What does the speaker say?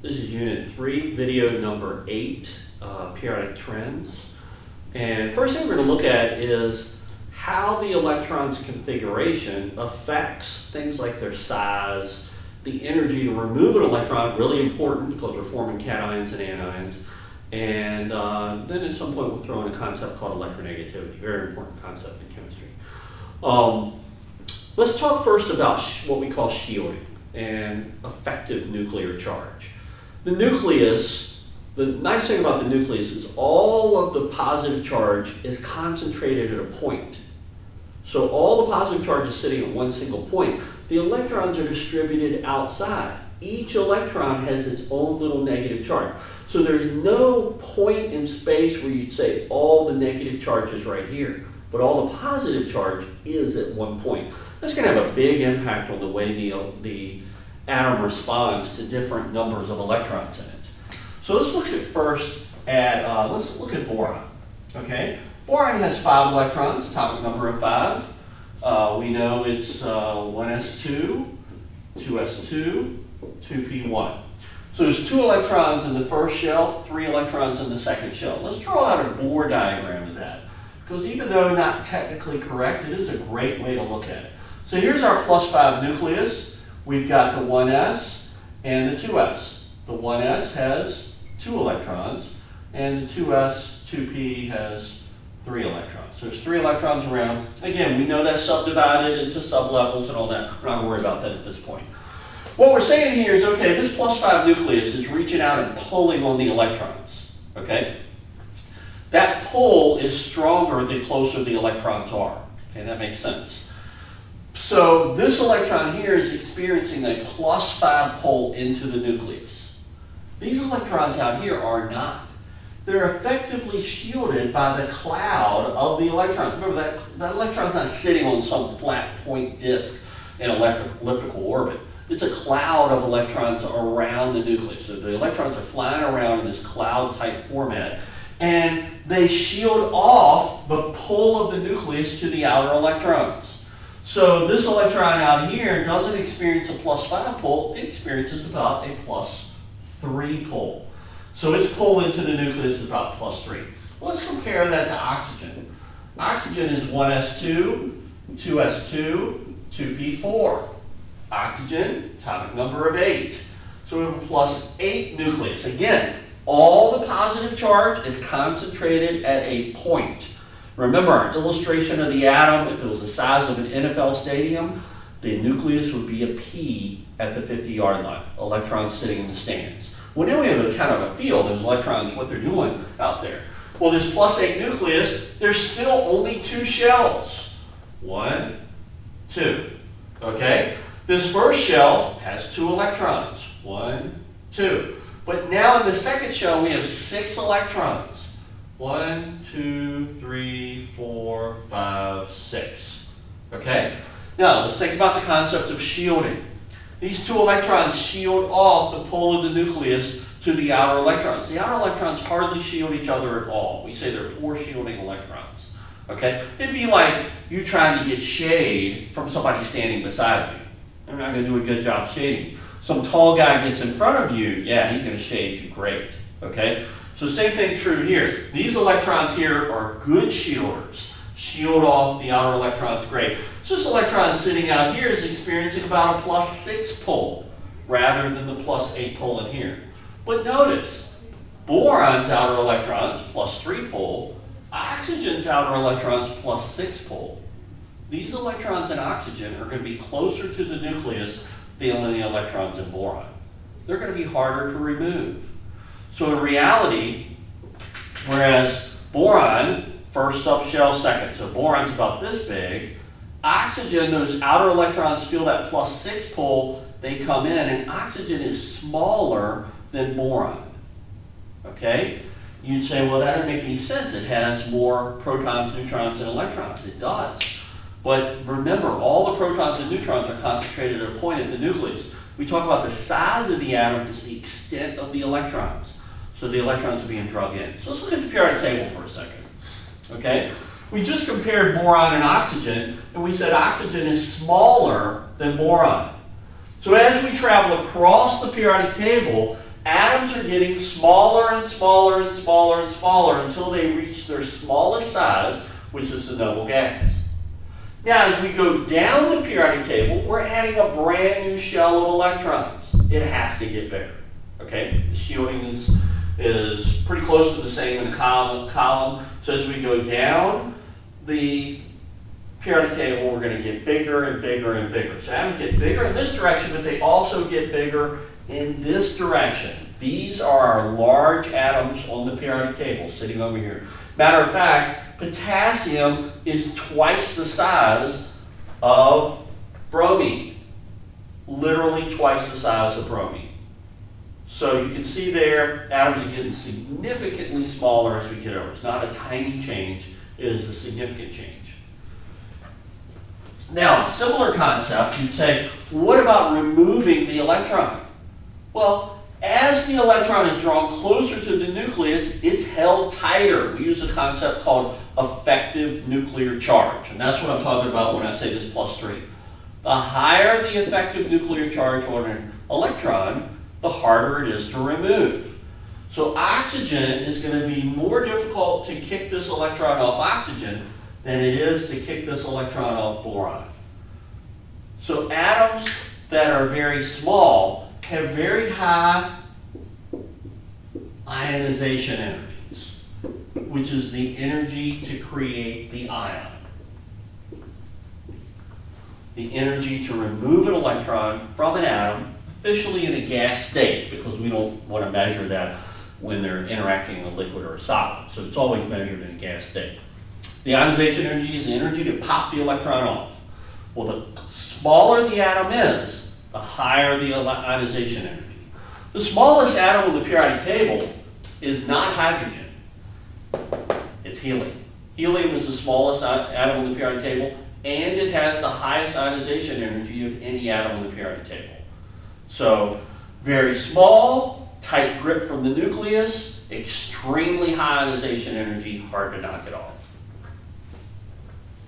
This is Unit 3, video number 8, periodic trends. And first thing we're going to look at is how the electron's configuration affects things like their size, the energy to remove an electron, really important because we're forming cations and anions. And then at some point we'll throw in a concept called electronegativity, very important concept in chemistry. Let's talk first about what we call shielding and effective nuclear charge. The nucleus, the nice thing about the nucleus is all of the positive charge is concentrated at a point. So all the positive charge is sitting at one single point. The electrons are distributed outside. Each electron has its own little negative charge. So there's no point in space where you'd say all the negative charge is right here, but all the positive charge is at one point. That's going to have a big impact on the way the atom responds to different numbers of electrons in it. So let's look at let's look at boron. Okay, boron has 5 electrons, atomic number of 5. We know it's 1s2, 2s2, 2p1. So there's 2 electrons in the first shell, 3 electrons in the second shell. Let's draw out a Bohr diagram of that, because even though not technically correct, it is a great way to look at it. So here's our +5 nucleus. We've got the 1s and the 2s. The 1s has 2 electrons, and the 2s, 2p has 3 electrons. So there's 3 electrons around. Again, we know that's subdivided into sublevels and all that. We're not going to worry about that at this point. What we're saying here is, okay, this +5 nucleus is reaching out and pulling on the electrons. Okay? That pull is stronger the closer the electrons are. Okay, that makes sense. So this electron here is experiencing a +5 pull into the nucleus. These electrons out here are not. They're effectively shielded by the cloud of the electrons. Remember that electron's not sitting on some flat point disk in elliptical orbit. It's a cloud of electrons around the nucleus. So the electrons are flying around in this cloud type format, and they shield off the pull of the nucleus to the outer electrons. So this electron out here doesn't experience a +5 pull, it experiences about a +3 pull. So its pull into the nucleus is about +3. Well, let's compare that to oxygen. Oxygen is 1s2, 2s2, 2p4. Oxygen, atomic number of 8. So we have a +8 nucleus. Again, all the positive charge is concentrated at a point. Remember our illustration of the atom, if it was the size of an NFL stadium, the nucleus would be a P at the 50-yard line, electrons sitting in the stands. Well, now we have a kind of a feel, those electrons, what they're doing out there. Well, this +8 nucleus, there's still only 2 shells. 1, 2, okay? This first shell has 2 electrons, 1, 2. But now in the second shell, we have 6 electrons. 1, 2, 3, 4, 5, 6. Okay? Now, let's think about the concept of shielding. These 2 electrons shield off the pull of the nucleus to the outer electrons. The outer electrons hardly shield each other at all. We say they're poor shielding electrons. Okay? It'd be like you trying to get shade from somebody standing beside you. They're not going to do a good job shading you. Some tall guy gets in front of you, yeah, he's going to shade you great. Okay? So same thing true here. These electrons here are good shielders. Shield off the outer electrons, great. So this electron sitting out here is experiencing about a +6 pull rather than the +8 pull in here. But notice, boron's outer electrons +3 pull, oxygen's outer electrons +6 pull. These electrons in oxygen are going to be closer to the nucleus than the electrons in boron. They're going to be harder to remove. So in reality, whereas boron, first subshell, second, so boron's about this big, oxygen, those outer electrons feel that +6 pull, they come in, and oxygen is smaller than boron. Okay? You'd say, well, that doesn't make any sense. It has more protons, neutrons, and electrons. It does. But remember, all the protons and neutrons are concentrated at a point at the nucleus. We talk about the size of the atom is the extent of the electrons. So the electrons are being drug in. So let's look at the periodic table for a second. Okay? We just compared boron and oxygen, and we said oxygen is smaller than boron. So as we travel across the periodic table, atoms are getting smaller and smaller and smaller and smaller until they reach their smallest size, which is the noble gas. Now, as we go down the periodic table, we're adding a brand new shell of electrons. It has to get bigger. Okay, the shielding is pretty close to the same in the column. So as we go down the periodic table, we're going to get bigger and bigger and bigger. So atoms get bigger in this direction, but they also get bigger in this direction. These are our large atoms on the periodic table sitting over here. Matter of fact, potassium is twice the size of bromine. Literally twice the size of bromine. So you can see there, atoms are getting significantly smaller as we get over. It's not a tiny change, it is a significant change. Now, a similar concept, you'd say, what about removing the electron? Well, as the electron is drawn closer to the nucleus, it's held tighter. We use a concept called effective nuclear charge, and that's what I'm talking about when I say this +3. The higher the effective nuclear charge on an electron, the harder it is to remove. So oxygen is going to be more difficult to kick this electron off oxygen than it is to kick this electron off boron. So atoms that are very small have very high ionization energies, which is the energy to create the ion. The energy to remove an electron from an atom, officially in a gas state, because we don't want to measure that when they're interacting in a liquid or a solid. So it's always measured in a gas state. The ionization energy is the energy to pop the electron off. Well, the smaller the atom is, the higher the ionization energy. The smallest atom on the periodic table is not hydrogen. It's helium. Helium is the smallest atom on the periodic table, and it has the highest ionization energy of any atom on the periodic table. So, very small, tight grip from the nucleus, extremely high ionization energy, hard to knock it off.